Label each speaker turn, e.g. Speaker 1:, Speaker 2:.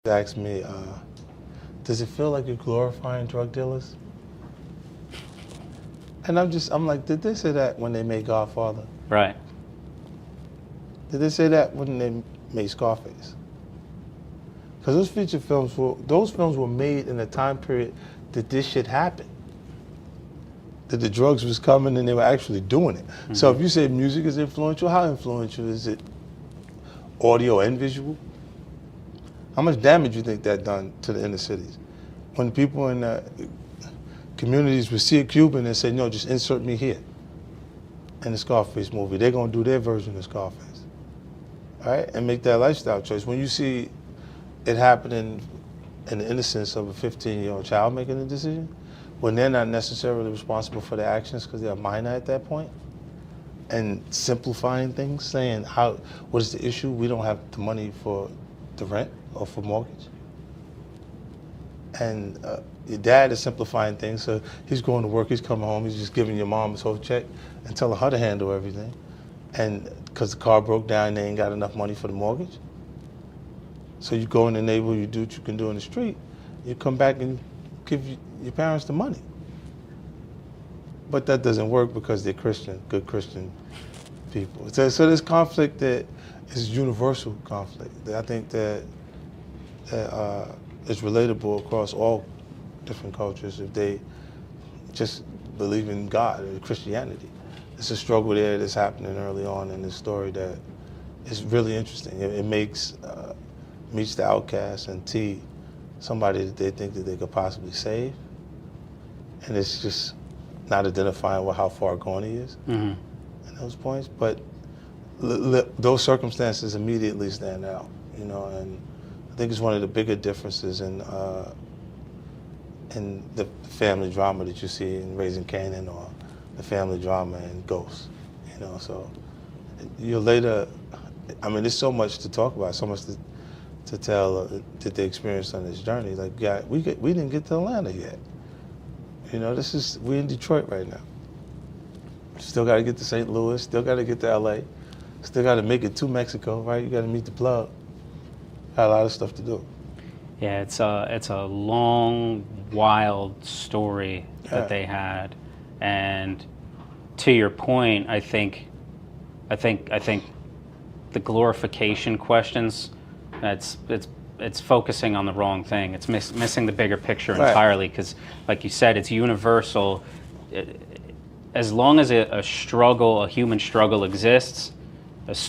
Speaker 1: asked me, does it feel like you're glorifying drug dealers? And I'm like, did they say that when they made Godfather?
Speaker 2: Right.
Speaker 1: Did they say that when they made Scarface? Because those feature films were made in a time period that this shit happened. That the drugs was coming and they were actually doing it. Mm-hmm. So if you say music is influential, how influential is it? Audio and visual? How much damage do you think that done to the inner cities? When people in the communities would see a Cuban and say, no, just insert me here in the Scarface movie. They're going to do their version of Scarface, right? And make that lifestyle choice. When you see it happening in the innocence of a 15-year-old child making a decision, when they're not necessarily responsible for their actions because they're minor at that point, and simplifying things, saying, what is the issue? We don't have the money for the rent or for mortgage. And your dad is simplifying things, so he's going to work, he's coming home, he's just giving your mom his whole check and telling her to handle everything. And because the car broke down, they ain't got enough money for the mortgage. So you go in the neighborhood, you do what you can do in the street, you come back and give your parents the money. But that doesn't work because they're Christian, good Christian people. So this conflict that is universal conflict. I think that is relatable across all different cultures if they just believe in God or Christianity. It's a struggle there that's happening early on in this story that is really interesting. It makes Meets the Outcast and T somebody that they think that they could possibly save, and it's just not identifying with how far gone he is in those points. But those circumstances immediately stand out, you know, and I think it's one of the bigger differences in the family drama that you see in Raising Kanan or the family drama in Ghost, you know. So you'll later, I mean, there's so much to talk about, so much to tell that they experienced on this journey. Like, yeah, we didn't get to Atlanta yet. You know, we're in Detroit right now. Still got to get to St. Louis, still got to get to LA, still got to make it to Mexico, right? You got to meet the plug. Got a lot of stuff to do.
Speaker 2: Yeah, it's a long, wild story that they had, and to your point, I think the glorification questions, it's focusing on the wrong thing. It's missing the bigger picture entirely, because, like you said, it's universal. As long as a human struggle exists,